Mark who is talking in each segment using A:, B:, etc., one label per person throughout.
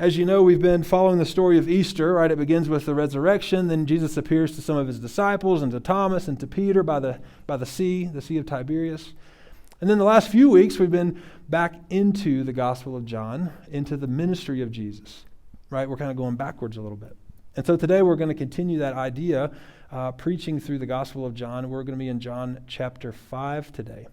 A: As you know, we've been following the story of Easter, right? It begins with the resurrection. Then Jesus appears to some of his disciples and to Thomas and to Peter by the Sea of Tiberias. And then the last few weeks, we've been back into the Gospel of John, into the ministry of Jesus, right? We're kind of going backwards a little bit. And so today we're going to continue that idea, preaching through the Gospel of John. We're going to be in John chapter 5 today.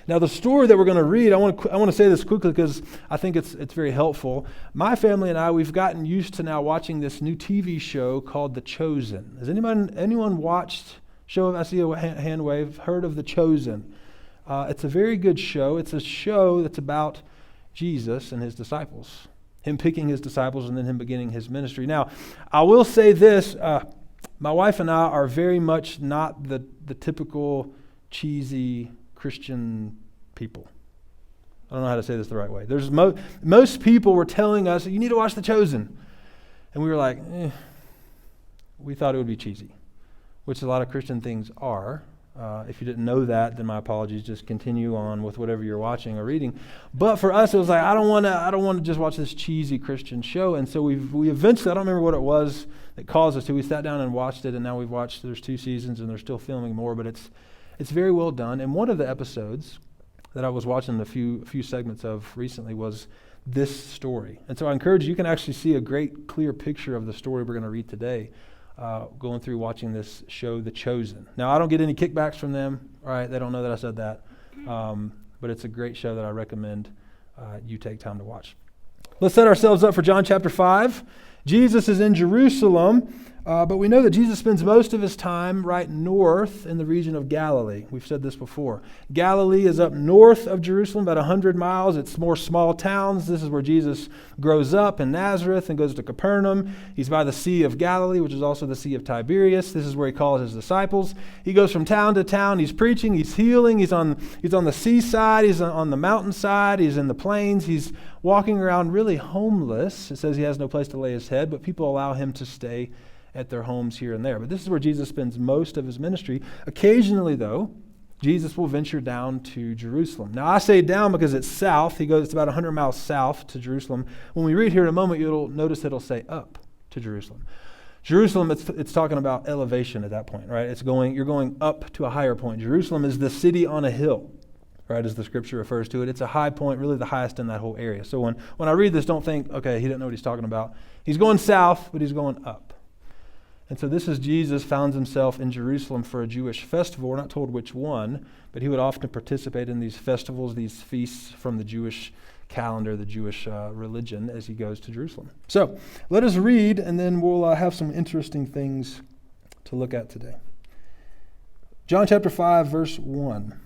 A: Now, the story that we're going to read, I want to say this quickly because I think it's very helpful. My family and I, we've gotten used to now watching this new TV show called The Chosen. Has anyone watched? I see a hand wave. Heard of The Chosen? It's a very good show. It's a show that's about Jesus and his disciples. Him picking his disciples and then him beginning his ministry. Now, I will say this. My wife and I are very much not the typical cheesy Christian people. I don't know how to say this the right way. There's most people were telling us, you need to watch The Chosen. And we were like, we thought it would be cheesy, which a lot of Christian things are. If you didn't know that, then my apologies. Just continue on with whatever you're watching or reading. But for us, it was like, I don't want to just watch this cheesy Christian show. And so we eventually, I don't remember what it was that caused us to. We sat down and watched it, and now we've watched, there's 2 seasons, and they're still filming more, but it's very well done. And one of the episodes that I was watching a few segments of recently was this story. And so I encourage you can actually see a great clear picture of the story we're going to read today, going through watching this show, The Chosen. Now, I don't get any kickbacks from them. All right, they don't know that I said that. But it's a great show that I recommend you take time to watch. Let's set ourselves up for John chapter 5. Jesus is in Jerusalem. But we know that Jesus spends most of his time right north in the region of Galilee. We've said this before. Galilee is up north of Jerusalem, about 100 miles. It's more small towns. This is where Jesus grows up in Nazareth and goes to Capernaum. He's by the Sea of Galilee, which is also the Sea of Tiberias. This is where he calls his disciples. He goes from town to town. He's preaching. He's healing. He's on the seaside. He's on the mountainside. He's in the plains. He's walking around really homeless. It says he has no place to lay his head, but people allow him to stay at their homes here and there. But this is where Jesus spends most of his ministry. Occasionally, though, Jesus will venture down to Jerusalem. Now, I say down because it's south. It's about 100 miles south to Jerusalem. When we read here in a moment, you'll notice it'll say up to Jerusalem. Jerusalem, it's talking about elevation at that point, right? You're going up to a higher point. Jerusalem is the city on a hill, right, as the scripture refers to it. It's a high point, really the highest in that whole area. So when I read this, don't think, okay, he didn't know what he's talking about. He's going south, but he's going up. And so this is Jesus finds himself in Jerusalem for a Jewish festival. We're not told which one, but he would often participate in these festivals, these feasts from the Jewish calendar, the Jewish religion, as he goes to Jerusalem. So let us read, and then we'll have some interesting things to look at today. John chapter 5, verse 1.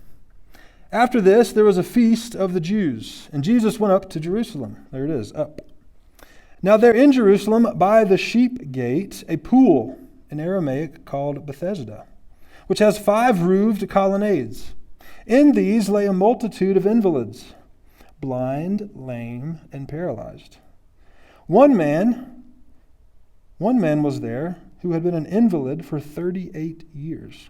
A: After this, there was a feast of the Jews, and Jesus went up to Jerusalem. There it is, up. Now there in Jerusalem, by the sheep gate, a pool, in Aramaic called Bethesda, which has 5 roofed colonnades. In these lay a multitude of invalids, blind, lame, and paralyzed. One man was there who had been an invalid for 38 years.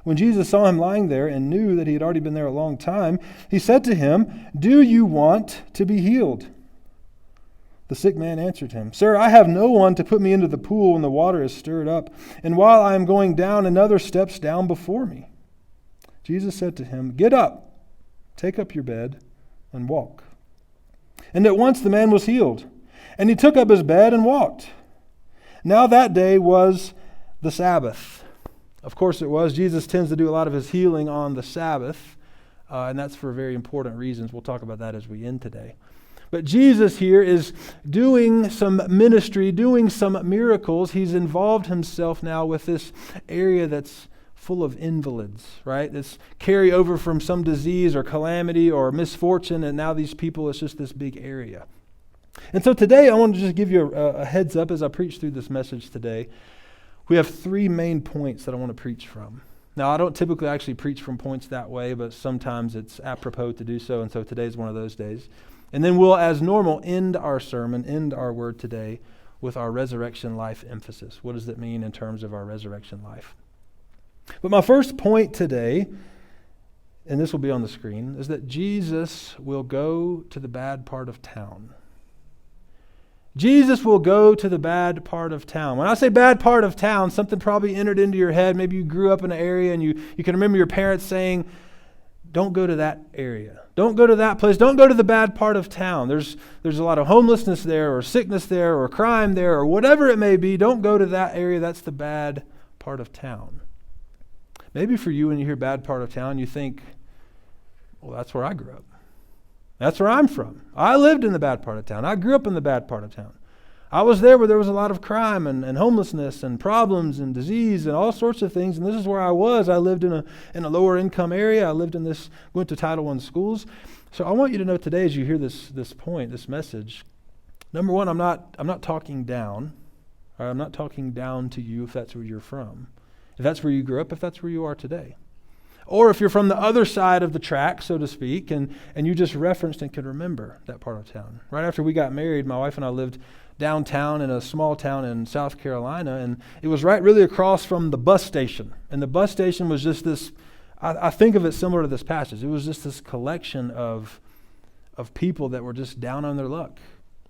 A: When Jesus saw him lying there and knew that he had already been there a long time, he said to him, "Do you want to be healed?" The sick man answered him, "Sir, I have no one to put me into the pool when the water is stirred up, and while I am going down, another steps down before me." Jesus said to him, "Get up, take up your bed, and walk." And at once the man was healed, and he took up his bed and walked. Now that day was the Sabbath. Of course it was. Jesus tends to do a lot of his healing on the Sabbath, and that's for very important reasons. We'll talk about that as we end today. But Jesus here is doing some ministry, doing some miracles. He's involved himself now with this area that's full of invalids, right? This carry over from some disease or calamity or misfortune, and now these people, it's just this big area. And so today I want to just give you a heads up as I preach through this message today. We have 3 main points that I want to preach from. Now, I don't typically actually preach from points that way, but sometimes it's apropos to do so, and so today's one of those days. And then we'll, as normal, end our sermon, end our word today with our resurrection life emphasis. What does that mean in terms of our resurrection life? But my first point today, and this will be on the screen, is that Jesus will go to the bad part of town. Jesus will go to the bad part of town. When I say bad part of town, something probably entered into your head. Maybe you grew up in an area and you can remember your parents saying, don't go to that area. Don't go to that place. Don't go to the bad part of town. There's a lot of homelessness there, or sickness there, or crime there, or whatever it may be. Don't go to that area. That's the bad part of town. Maybe for you, when you hear bad part of town, you think, well, that's where I grew up. That's where I'm from. I lived in the bad part of town. I grew up in the bad part of town. I was there where there was a lot of crime and homelessness and problems and disease and all sorts of things. And this is where I was. I lived in a lower income area. I went to Title I schools. So I want you to know today, as you hear this point, this message, number one, I'm not talking down. Or I'm not talking down to you if that's where you're from. If that's where you grew up, if that's where you are today. Or if you're from the other side of the track, so to speak, and you just referenced and can remember that part of town. Right after we got married, my wife and I lived downtown in a small town in South Carolina, and it was right really across from the bus station. And the bus station was just this, I think of it similar to this passage. It was just this collection of people that were just down on their luck.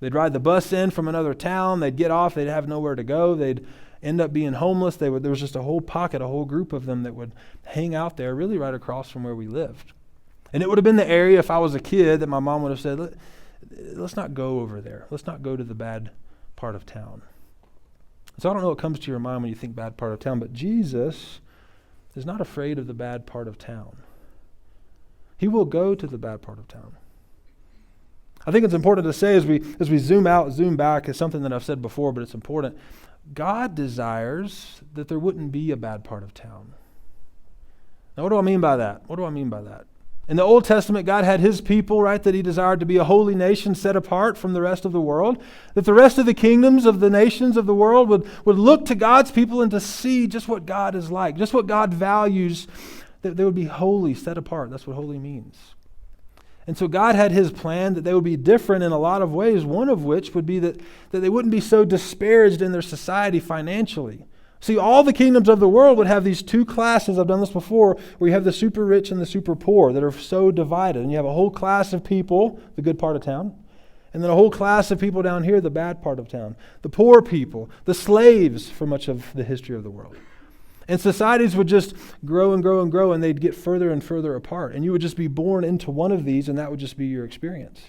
A: They'd ride the bus in from another town, they'd get off, they'd have nowhere to go, they'd end up being homeless. There was just a whole pocket, a whole group of them that would hang out there really right across from where we lived. And it would have been the area, if I was a kid, that my mom would have said, let's not go over there. Let's not go to the bad part of town. So I don't know what comes to your mind when you think bad part of town, but Jesus is not afraid of the bad part of town. He will go to the bad part of town. I think it's important to say as we zoom out, zoom back, is something that I've said before, but it's important. God desires that there wouldn't be a bad part of town. Now, what do I mean by that? In the Old Testament, God had his people, right, that he desired to be a holy nation set apart from the rest of the world, that the rest of the kingdoms of the nations of the world would look to God's people and to see just what God is like, just what God values, that they would be holy, set apart. That's what holy means. And so God had his plan that they would be different in a lot of ways, one of which would be that they wouldn't be so disparaged in their society financially. See, all the kingdoms of the world would have these two classes, I've done this before, where you have the super rich and the super poor that are so divided. And you have a whole class of people, the good part of town, and then a whole class of people down here, the bad part of town. The poor people, the slaves for much of the history of the world. And societies would just grow and grow and grow, and they'd get further and further apart. And you would just be born into one of these, and that would just be your experience.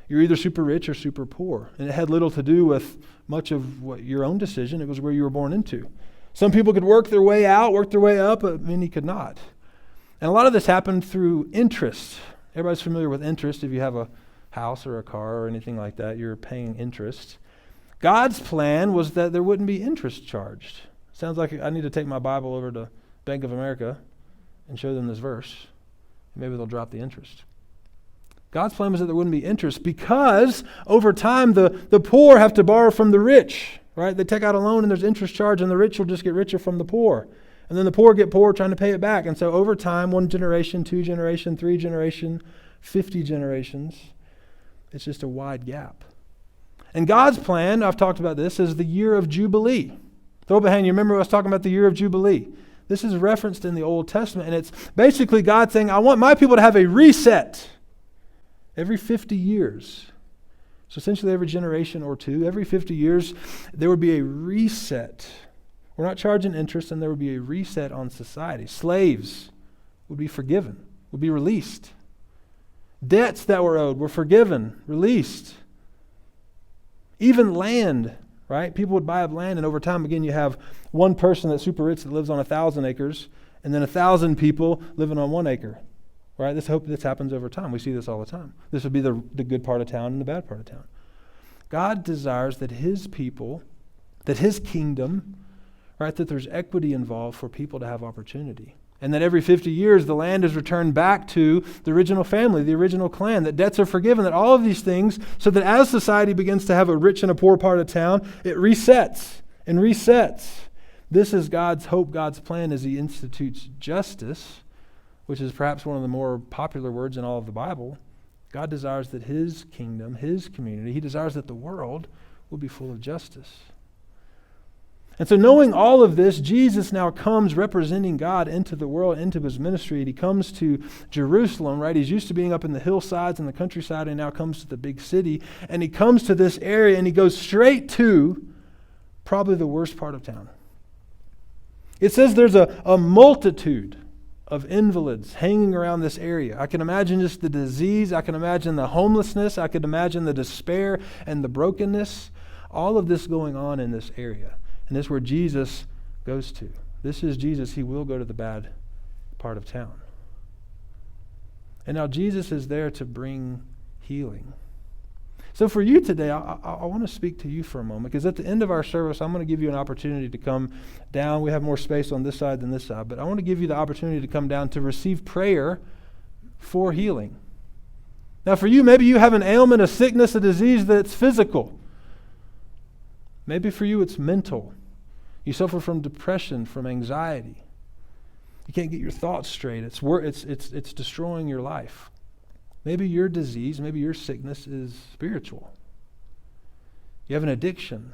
A: You're either super rich or super poor. And it had little to do with much of your own decision. It was where you were born into. Some people could work their way out, work their way up, but many could not. And a lot of this happened through interest. Everybody's familiar with interest. If you have a house or a car or anything like that, you're paying interest. God's plan was that there wouldn't be interest charged. Sounds like I need to take my Bible over to Bank of America and show them this verse. Maybe they'll drop the interest. God's plan was that there wouldn't be interest because over time the poor have to borrow from the rich, right? They take out a loan and there's interest charge, and the rich will just get richer from the poor. And then the poor get poorer trying to pay it back. And so over time, 1 generation, 2 generation, 3 generation, 50 generations, it's just a wide gap. And God's plan, I've talked about this, is the year of Jubilee. Throw behind you, remember I was talking about the year of Jubilee. This is referenced in the Old Testament, and it's basically God saying, I want my people to have a reset every 50 years. So essentially every generation or two, every 50 years, there would be a reset. We're not charging interest, and there would be a reset on society. Slaves would be forgiven, would be released. Debts that were owed were forgiven, released. Even land, right? People would buy up land, and over time, again, you have one person that's super rich that lives on 1,000 acres, and then 1,000 people living on 1 acre, right? This happens over time. We see this all the time. This would be the good part of town and the bad part of town. God desires that his people, that his kingdom, right, that there's equity involved for people to have opportunity. And that every 50 years, the land is returned back to the original family, the original clan, that debts are forgiven, that all of these things, so that as society begins to have a rich and a poor part of town, it resets and resets. This is God's hope, God's plan as he institutes justice, which is perhaps one of the more popular words in all of the Bible. God desires that his kingdom, his community, he desires that the world will be full of justice. And so knowing all of this, Jesus now comes representing God into the world, into his ministry. And he comes to Jerusalem, right? He's used to being up in the hillsides and the countryside, and now comes to the big city. And he comes to this area, and he goes straight to probably the worst part of town. It says there's a multitude of invalids hanging around this area. I can imagine just the disease. I can imagine the homelessness. I could imagine the despair and the brokenness. All of this going on in this area. And this is where Jesus goes to. This is Jesus. He will go to the bad part of town. And now Jesus is there to bring healing. So for you today, I want to speak to you for a moment, because at the end of our service, I'm going to give you an opportunity to come down. We have more space on this side than this side, but I want to give you the opportunity to come down to receive prayer for healing. Now for you, maybe you have an ailment, a sickness, a disease that's physical. Maybe for you it's mental. You suffer from depression, from anxiety. You can't get your thoughts straight. It's destroying your life. Maybe your disease, maybe your sickness is spiritual. You have an addiction.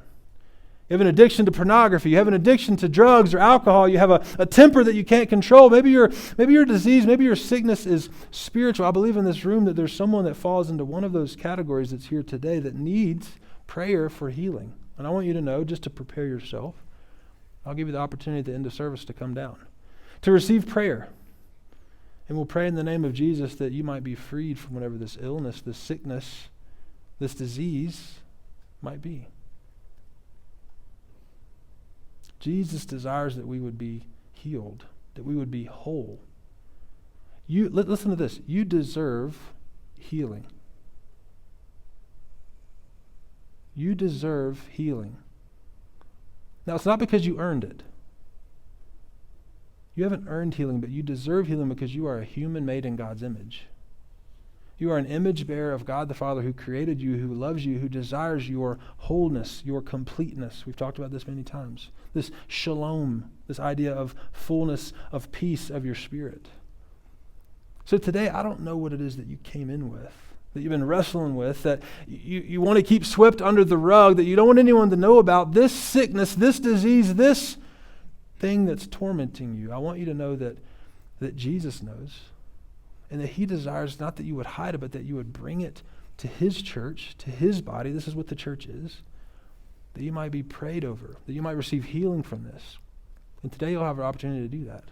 A: You have an addiction to pornography. You have an addiction to drugs or alcohol. You have a temper that you can't control. Maybe your disease, maybe your sickness is spiritual. I believe in this room that there's someone that falls into one of those categories that's here today that needs prayer for healing. And I want you to know, just to prepare yourself, I'll give you the opportunity at the end of service to come down, to receive prayer. And we'll pray in the name of Jesus that you might be freed from whatever this illness, this sickness, this disease might be. Jesus desires that we would be healed, that we would be whole. Listen to this. You deserve healing. You deserve healing. Now, it's not because you earned it. You haven't earned healing, but you deserve healing because you are a human made in God's image. You are an image bearer of God the Father, who created you, who loves you, who desires your wholeness, your completeness. We've talked about this many times. This shalom, this idea of fullness, of peace of your spirit. So today, I don't know what it is that you came in with, that you've been wrestling with, that you want to keep swept under the rug, that you don't want anyone to know about, this sickness, this disease, this thing that's tormenting you. I want you to know that Jesus knows, and that he desires not that you would hide it, but that you would bring it to his church, to his body. This is what the church is. That you might be prayed over, that you might receive healing from this. And today you'll have an opportunity to do that.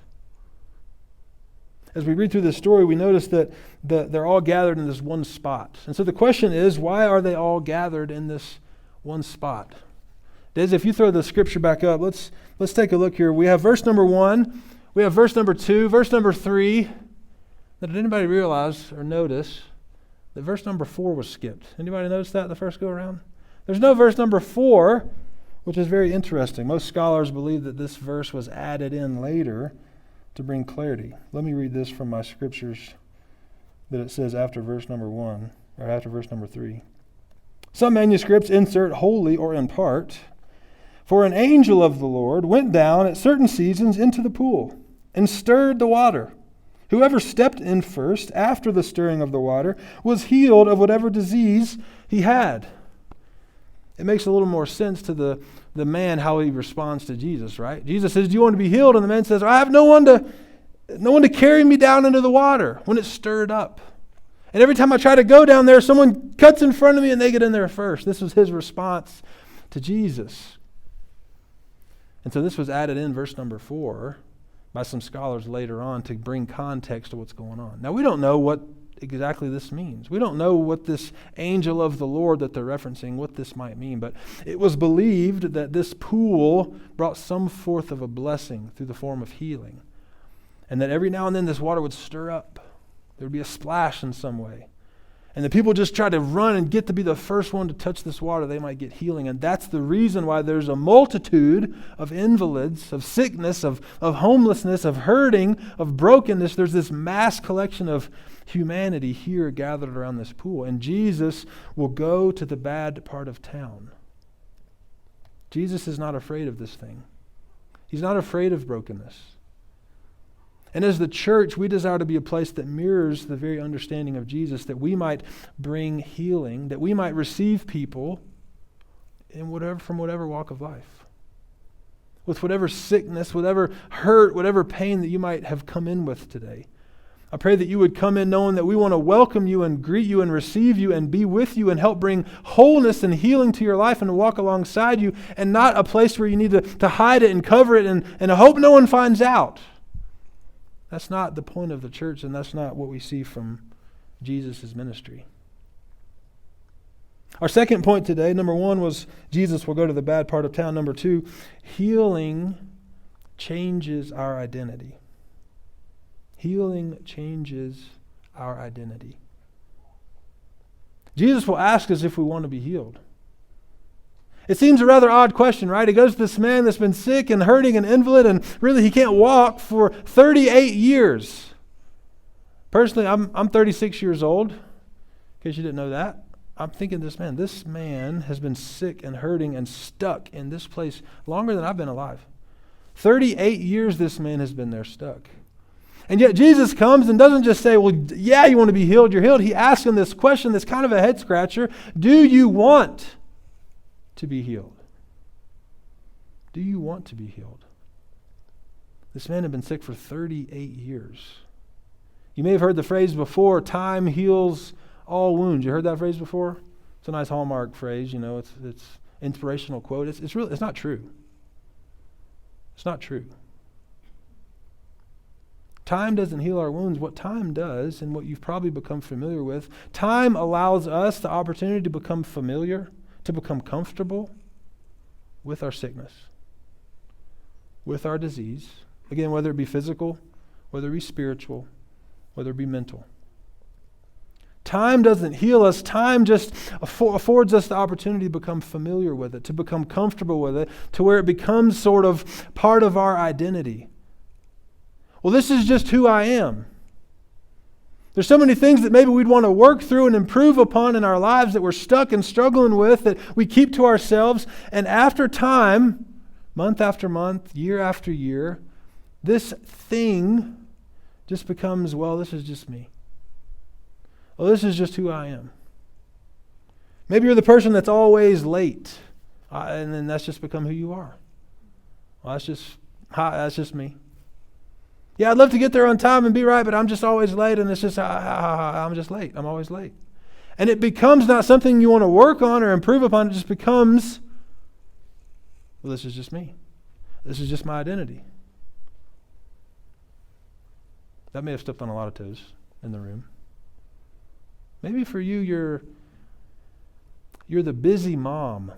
A: As we read through this story, we notice that they're all gathered in this one spot. And so the question is, why are they all gathered in this one spot? Des, if you throw the scripture back up, let's take a look here. We have verse number 1, we have verse number 2, verse number 3. Now, did anybody realize or notice that verse number 4 was skipped? Anybody notice that the first go around? There's no verse number 4, which is very interesting. Most scholars believe that this verse was added in later to bring clarity. Let me read this from my scriptures, that it says after verse number 1, or after verse number 3. Some manuscripts insert wholly or in part. For an angel of the Lord went down at certain seasons into the pool and stirred the water. Whoever stepped in first after the stirring of the water was healed of whatever disease he had. It makes a little more sense to the man how he responds to Jesus, right? Jesus says, do you want to be healed? And the man says, I have no one to carry me down into the water when it's stirred up. And every time I try to go down there, someone cuts in front of me and they get in there first. This was his response to Jesus. And so this was added in verse number 4 by some scholars later on to bring context to what's going on. Now, we don't know what exactly this means. We don't know what this angel of the Lord that they're referencing, what this might mean, but it was believed that this pool brought some forth of a blessing through the form of healing, and that every now and then this water would stir up. There would be a splash in some way. And the people just try to run and get to be the first one to touch this water. They might get healing. And that's the reason why there's a multitude of invalids, of sickness, of homelessness, of hurting, of brokenness. There's this mass collection of humanity here gathered around this pool. And Jesus will go to the bad part of town. Jesus is not afraid of this thing. He's not afraid of brokenness. And as the church, we desire to be a place that mirrors the very understanding of Jesus, that we might bring healing, that we might receive people from whatever walk of life. with whatever sickness, whatever hurt, whatever pain that you might have come in with today. I pray that you would come in knowing that we want to welcome you and greet you and receive you and be with you and help bring wholeness and healing to your life and to walk alongside you, and not a place where you need to hide it and cover it and hope no one finds out. That's not the point of the church, and that's not what we see from Jesus' ministry. Our second point today, number one, was Jesus will go to the bad part of town. Number two, healing changes our identity. Healing changes our identity. Jesus will ask us if we want to be healed. It seems a rather odd question, right? He goes to this man that's been sick and hurting and invalid, and really he can't walk for 38 years. Personally, I'm 36 years old, in case you didn't know that. I'm thinking this man has been sick and hurting and stuck in this place longer than I've been alive. 38 years this man has been there stuck. And yet Jesus comes and doesn't just say, well, yeah, you want to be healed, you're healed. He asks him this question that's kind of a head scratcher. Do you want to be healed? Do you want to be healed? This man had been sick for 38 years. You may have heard the phrase before, time heals all wounds. You heard that phrase before? It's a nice Hallmark phrase, it's inspirational quote. It's not true. It's not true. Time doesn't heal our wounds. What time does, and what you've probably become familiar with, time allows us the opportunity to become familiar, to become comfortable with our sickness, with our disease. Again, whether it be physical, whether it be spiritual, whether it be mental. Time doesn't heal us. Time just affords us the opportunity to become familiar with it, to become comfortable with it, to where it becomes sort of part of our identity. Well, this is just who I am. There's so many things that maybe we'd want to work through and improve upon in our lives that we're stuck and struggling with, that we keep to ourselves. And after time, month after month, year after year, this thing just becomes, well, this is just me. Well, this is just who I am. Maybe you're the person that's always late, and then that's just become who you are. Well, that's just me. Yeah, I'd love to get there on time and be right, but I'm just always late, and it's just, I'm just late. I'm always late. And it becomes not something you want to work on or improve upon. It just becomes, well, this is just me. This is just my identity. That may have stepped on a lot of toes in the room. Maybe for you, you're the busy mom.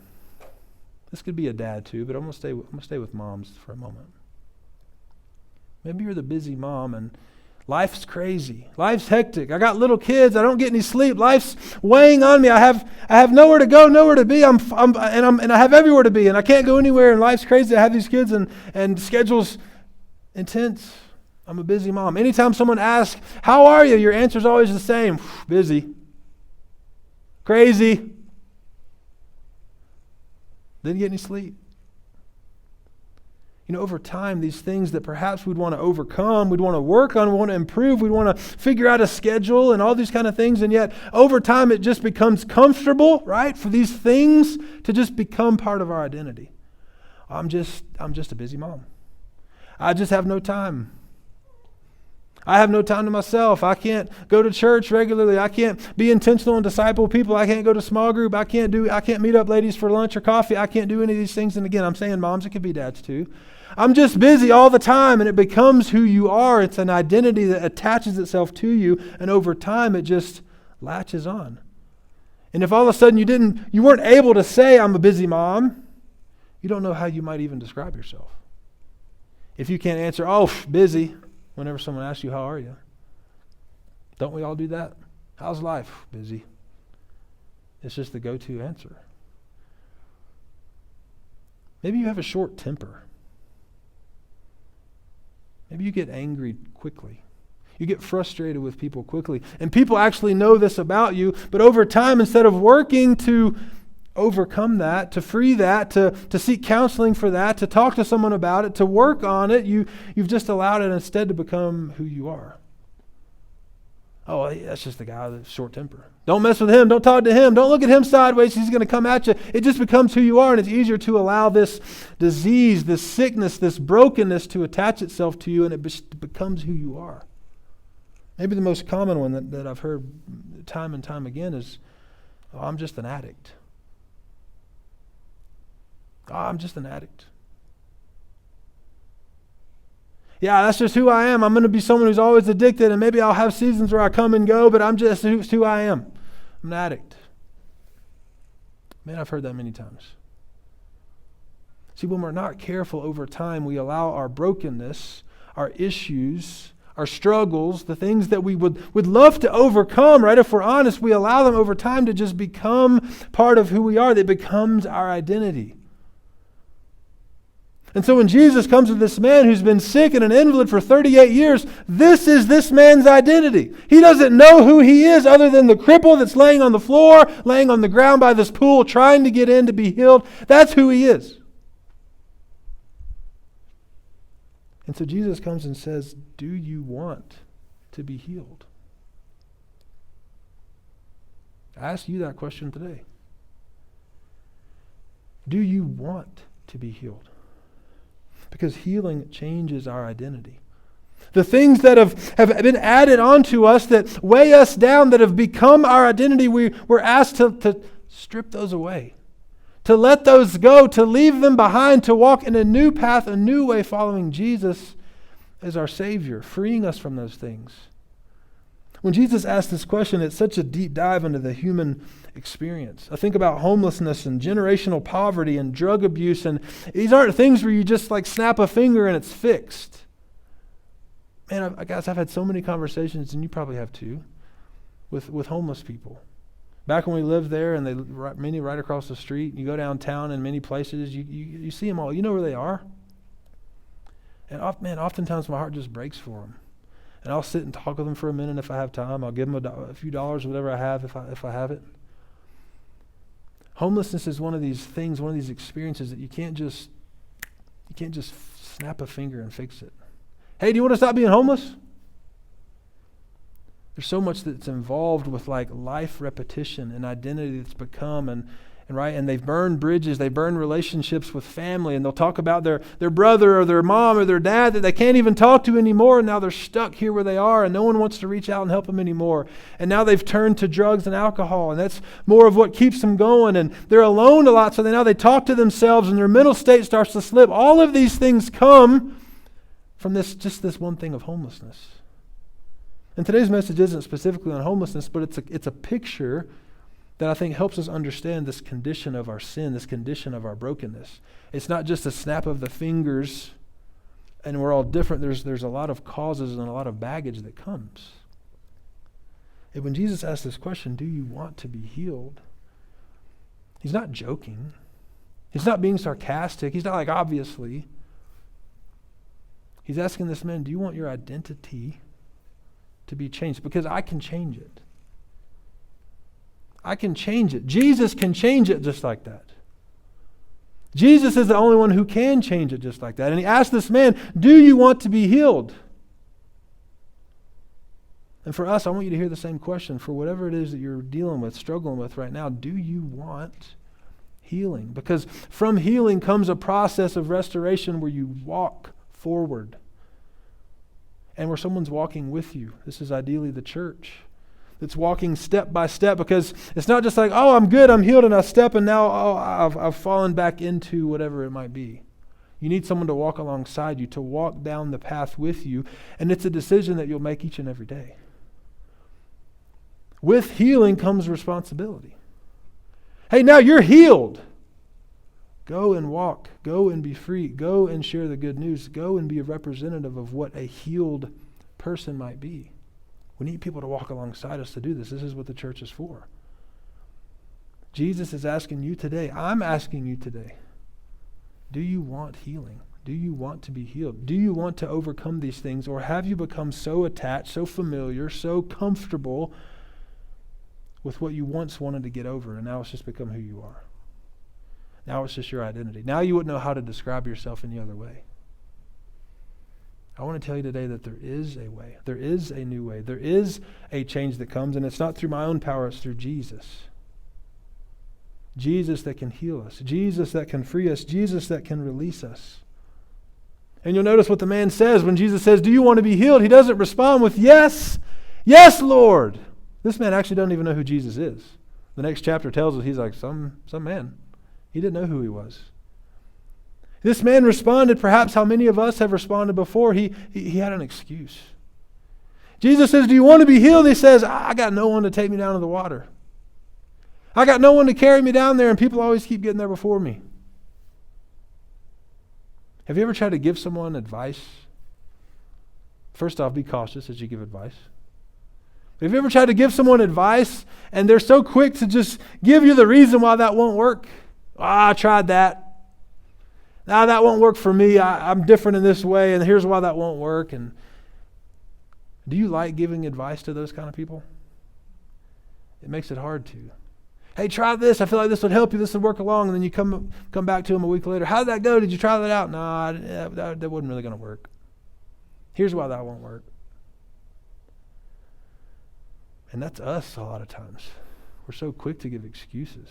A: This could be a dad too, but I'm gonna stay with moms for a moment. Maybe you're the busy mom and life's crazy. Life's hectic. I got little kids. I don't get any sleep. Life's weighing on me. I have nowhere to go, nowhere to be. And I have everywhere to be, and I can't go anywhere. And life's crazy. I have these kids, and schedule's intense. I'm a busy mom. Anytime someone asks, "How are you?" your answer's always the same: busy, crazy. Didn't get any sleep. Over time, these things that perhaps we'd want to overcome, we'd want to work on, we want to improve, we'd want to figure out a schedule and all these kind of things, and yet over time it just becomes comfortable, right, for these things to just become part of our identity. I'm just a busy mom. I just have no time. I have no time to myself. I can't go to church regularly. I can't be intentional and disciple people. I can't go to small group. I can't meet up ladies for lunch or coffee. I can't do any of these things. And again, I'm saying moms, it could be dads too. I'm just busy all the time, and it becomes who you are. It's an identity that attaches itself to you, and over time it just latches on. And if all of a sudden you weren't able to say I'm a busy mom, you don't know how you might even describe yourself. If you can't answer, busy, whenever someone asks you, how are you? Don't we all do that? How's life? Busy. It's just the go-to answer. Maybe you have a short temper. Maybe you get angry quickly. You get frustrated with people quickly. And people actually know this about you, but over time, instead of working to overcome that, to free that, to seek counseling for that, to talk to someone about it, to work on it, you've just allowed it instead to become who you are. Oh, that's just the guy with a short temper. Don't mess with him. Don't talk to him. Don't look at him sideways. He's going to come at you. It just becomes who you are, and it's easier to allow this disease, this sickness, this brokenness to attach itself to you, and it becomes who you are. Maybe the most common one that I've heard time and time again is, oh, I'm just an addict. Oh, I'm just an addict. Yeah, that's just who I am. I'm going to be someone who's always addicted, and maybe I'll have seasons where I come and go, but I'm just who I am. I'm an addict. Man, I've heard that many times. See, when we're not careful over time, we allow our brokenness, our issues, our struggles, the things that we would love to overcome, right? If we're honest, we allow them over time to just become part of who we are. That becomes our identity. And so when Jesus comes to this man who's been sick and an invalid for 38 years, this is this man's identity. He doesn't know who he is other than the cripple that's laying on the floor, laying on the ground by this pool, trying to get in to be healed. That's who he is. And so Jesus comes and says, do you want to be healed? I ask you that question today. Do you want to be healed? Because healing changes our identity. The things that have been added onto us that weigh us down, that have become our identity, we're asked to strip those away, to let those go, to leave them behind, to walk in a new path, a new way, following Jesus as our Savior, freeing us from those things. When Jesus asked this question, it's such a deep dive into the human experience. I think about homelessness and generational poverty and drug abuse, and these aren't things where you just like snap a finger and it's fixed. Man, guys, I've had so many conversations, and you probably have too, with homeless people. Back when we lived there, and many right across the street, you go downtown in many places, you see them all. You know where they are. And oftentimes my heart just breaks for them. And I'll sit and talk with them for a minute if I have time. I'll give them a few dollars, whatever I have, if I have it. Homelessness is one of these things, one of these experiences that you can't just snap a finger and fix it. Hey, do you want to stop being homeless? There's so much that's involved with like life repetition and identity that's become and they've burned bridges, they burn relationships with family, and they'll talk about their brother or their mom or their dad that they can't even talk to anymore, and now they're stuck here where they are, and no one wants to reach out and help them anymore. And now they've turned to drugs and alcohol, and that's more of what keeps them going, and they're alone a lot, so now they talk to themselves, and their mental state starts to slip. All of these things come from this one thing of homelessness. And today's message isn't specifically on homelessness, but it's a picture that I think helps us understand this condition of our sin, this condition of our brokenness. It's not just a snap of the fingers and we're all different. There's a lot of causes and a lot of baggage that comes. And when Jesus asks this question, do you want to be healed? He's not joking. He's not being sarcastic. He's not like, obviously. He's asking this man, do you want your identity to be changed? Because I can change it. I can change it. Jesus can change it just like that. Jesus is the only one who can change it just like that. And he asked this man, do you want to be healed? And for us, I want you to hear the same question. For whatever it is that you're dealing with, struggling with right now, do you want healing? Because from healing comes a process of restoration where you walk forward and where someone's walking with you. This is ideally the church. It's walking step by step, because it's not just like, oh, I'm good, I'm healed, and I step, and now I've fallen back into whatever it might be. You need someone to walk alongside you, to walk down the path with you, and it's a decision that you'll make each and every day. With healing comes responsibility. Hey, now you're healed. Go and walk. Go and be free. Go and share the good news. Go and be a representative of what a healed person might be. We need people to walk alongside us to do this. This is what the church is for. Jesus is asking you today, I'm asking you today, do you want healing? Do you want to be healed? Do you want to overcome these things? Or have you become so attached, so familiar, so comfortable with what you once wanted to get over, and now it's just become who you are? Now it's just your identity. Now you wouldn't know how to describe yourself any other way. I want to tell you today that there is a way. There is a new way. There is a change that comes, and it's not through my own power, it's through Jesus. Jesus that can heal us. Jesus that can free us. Jesus that can release us. And you'll notice what the man says when Jesus says, do you want to be healed? He doesn't respond with, yes, yes, Lord. This man actually doesn't even know who Jesus is. The next chapter tells us he's like some man. He didn't know who he was. This man responded perhaps how many of us have responded before. He had an excuse. Jesus says, do you want to be healed? He says, I got no one to take me down to the water. I got no one to carry me down there, and people always keep getting there before me. Have you ever tried to give someone advice? First off, be cautious as you give advice. Have you ever tried to give someone advice and they're so quick to just give you the reason why that won't work? I tried that. Now that won't work for me. I'm different in this way, and here's why that won't work. And do you like giving advice to those kind of people? It makes it hard to. Hey, try this. I feel like this would help you. This would work along. And then you come back to them a week later. How did that go? Did you try that out? No, that wasn't really going to work. Here's why that won't work. And that's us a lot of times. We're so quick to give excuses.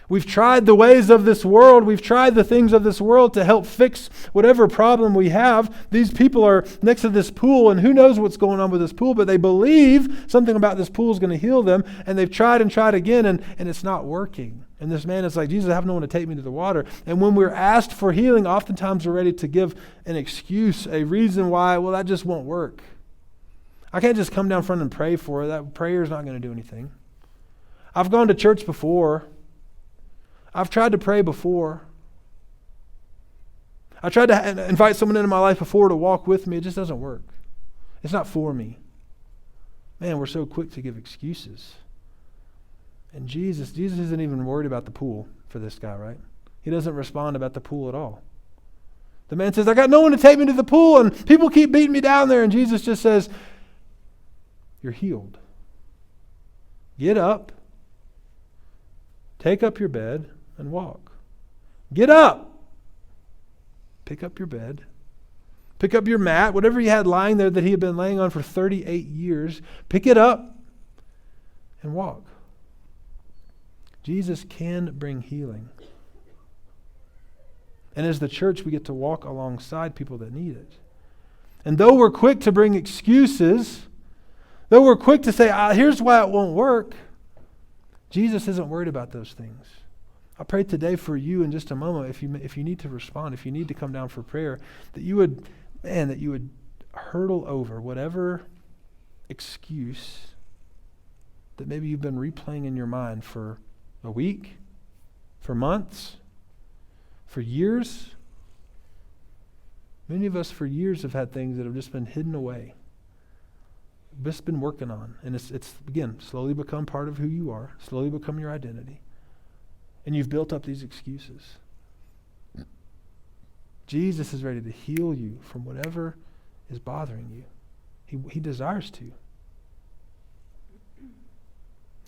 A: We've tried the ways of this world. We've tried the things of this world to help fix whatever problem we have. These people are next to this pool, and who knows what's going on with this pool, but they believe something about this pool is going to heal them, and they've tried and tried again, and it's not working. And this man is like, Jesus, I have no one to take me to the water. And when we're asked for healing, oftentimes we're ready to give an excuse, a reason why, well, that just won't work. I can't just come down front and pray for it. That prayer is not going to do anything. I've gone to church before. I've tried to pray before. I tried to invite someone into my life before to walk with me. It just doesn't work. It's not for me. Man, we're so quick to give excuses. And Jesus isn't even worried about the pool for this guy, right? He doesn't respond about the pool at all. The man says, I got no one to take me to the pool, and people keep beating me down there. And Jesus just says, you're healed. Get up. Take up your bed and walk. Get up. Pick up your bed. Pick up your mat, whatever he had lying there that he had been laying on for 38 years. Pick it up and walk. Jesus can bring healing. And as the church, we get to walk alongside people that need it. And though we're quick to bring excuses, though we're quick to say, here's why it won't work, Jesus isn't worried about those things. I pray today for you in just a moment, if you need to respond, if you need to come down for prayer, that you would hurdle over whatever excuse that maybe you've been replaying in your mind for a week, for months, for years. Many of us for years have had things that have just been hidden away, just been working on. And it's again, slowly become part of who you are, slowly become your identity. And you've built up these excuses. Jesus is ready to heal you from whatever is bothering you. He desires to.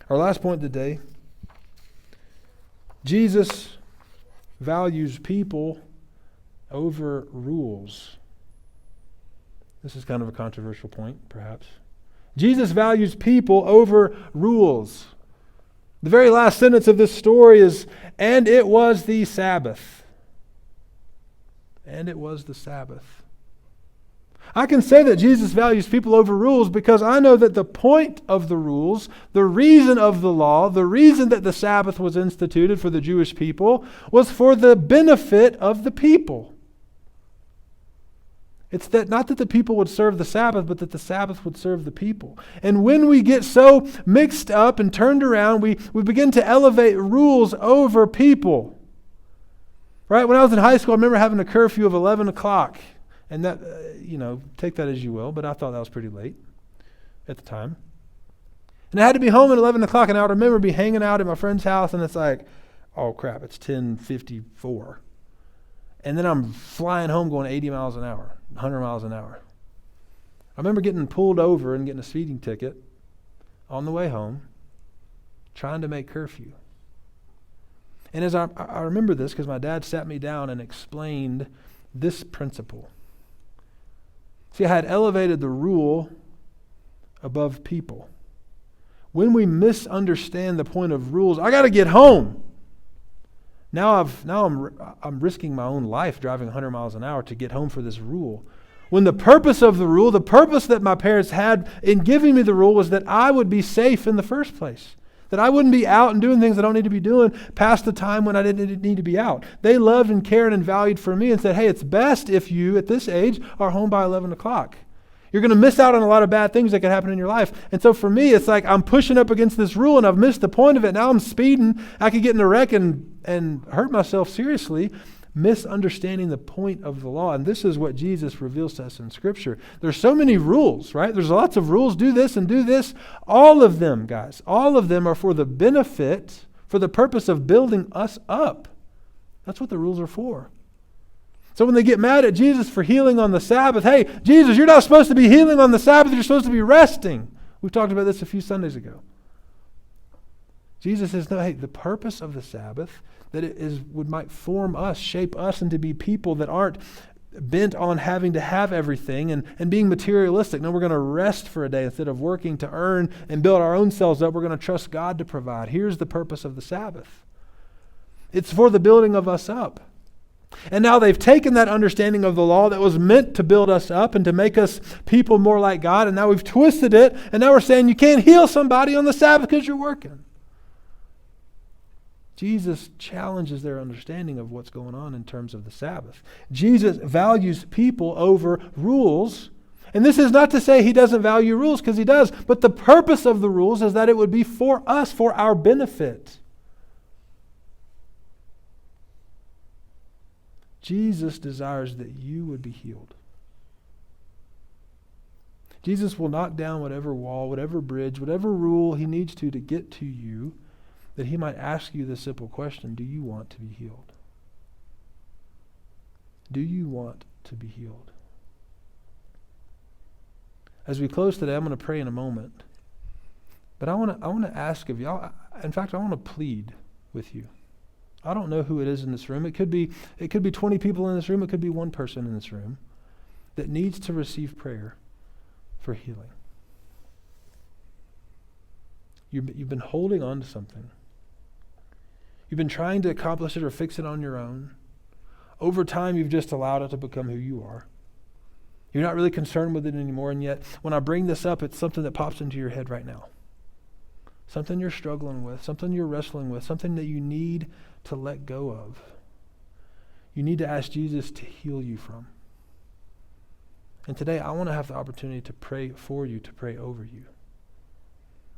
A: Our last point today, Jesus values people over rules. This is kind of a controversial point, perhaps. Jesus values people over rules. The very last sentence of this story is, and it was the Sabbath. And it was the Sabbath. I can say that Jesus values people over rules because I know that the point of the rules, the reason of the law, the reason that the Sabbath was instituted for the Jewish people was for the benefit of the people. It's that not that the people would serve the Sabbath, but that the Sabbath would serve the people. And when we get so mixed up and turned around, we begin to elevate rules over people. Right? When I was in high school, I remember having a curfew of 11 o'clock. And that, take that as you will, but I thought that was pretty late at the time. And I had to be home at 11 o'clock, and I would remember be hanging out at my friend's house, and it's like, oh crap, it's 10:54. And then I'm flying home going 80 miles an hour, 100 miles an hour. I remember getting pulled over and getting a speeding ticket on the way home, trying to make curfew. And as I remember this because my dad sat me down and explained this principle. See, I had elevated the rule above people. When we misunderstand the point of rules, I got to get home. Now I'm risking my own life driving 100 miles an hour to get home for this rule. When the purpose of the rule, the purpose that my parents had in giving me the rule was that I would be safe in the first place. That I wouldn't be out and doing things I don't need to be doing past the time when I didn't need to be out. They loved and cared and valued for me and said, hey, it's best if you, at this age, are home by 11 o'clock. You're going to miss out on a lot of bad things that could happen in your life. And so for me, it's like I'm pushing up against this rule and I've missed the point of it. Now I'm speeding. I could get in a wreck and hurt myself seriously, misunderstanding the point of the law. And this is what Jesus reveals to us in Scripture. There's so many rules, right? There's lots of rules. Do this and do this. All of them, guys, all of them are for the benefit, for the purpose of building us up. That's what the rules are for. So when they get mad at Jesus for healing on the Sabbath, hey, Jesus, you're not supposed to be healing on the Sabbath. You're supposed to be resting. We talked about this a few Sundays ago. Jesus says, no, hey, the purpose of the Sabbath, that might form us, shape us into be people that aren't bent on having to have everything and being materialistic. No, we're going to rest for a day instead of working to earn and build our own selves up. We're going to trust God to provide. Here's the purpose of the Sabbath. It's for the building of us up. And now they've taken that understanding of the law that was meant to build us up and to make us people more like God, and now we've twisted it, and now we're saying you can't heal somebody on the Sabbath because you're working. Jesus challenges their understanding of what's going on in terms of the Sabbath. Jesus values people over rules. And this is not to say he doesn't value rules, because he does. But the purpose of the rules is that it would be for us, for our benefit. Jesus desires that you would be healed. Jesus will knock down whatever wall, whatever bridge, whatever rule he needs to get to you, that he might ask you this simple question: do you want to be healed? Do you want to be healed? As we close today, I'm going to pray in a moment. But I want to ask of you, in fact, I want to plead with you. I don't know who it is in this room. It could be 20 people in this room. It could be one person in this room that needs to receive prayer for healing. You've been holding on to something. You've been trying to accomplish it or fix it on your own. Over time, you've just allowed it to become who you are. You're not really concerned with it anymore, and yet when I bring this up, it's something that pops into your head right now. Something you're struggling with, something you're wrestling with, something that you need to let go of. You need to ask Jesus to heal you from. And today, I want to have the opportunity to pray for you, to pray over you.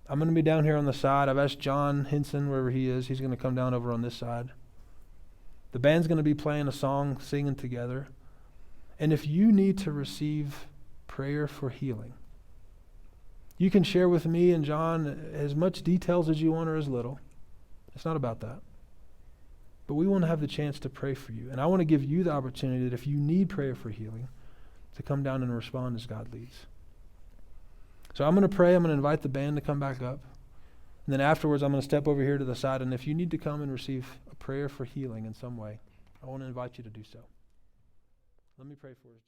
A: I'm going to be down here on the side. I've asked John Henson, wherever he is, he's going to come down over on this side. The band's going to be playing a song, singing together. And if you need to receive prayer for healing, you can share with me and John as much details as you want or as little. It's not about that. But we want to have the chance to pray for you. And I want to give you the opportunity that if you need prayer for healing, to come down and respond as God leads. So I'm going to pray. I'm going to invite the band to come back up. And then afterwards, I'm going to step over here to the side. And if you need to come and receive a prayer for healing in some way, I want to invite you to do so. Let me pray for us.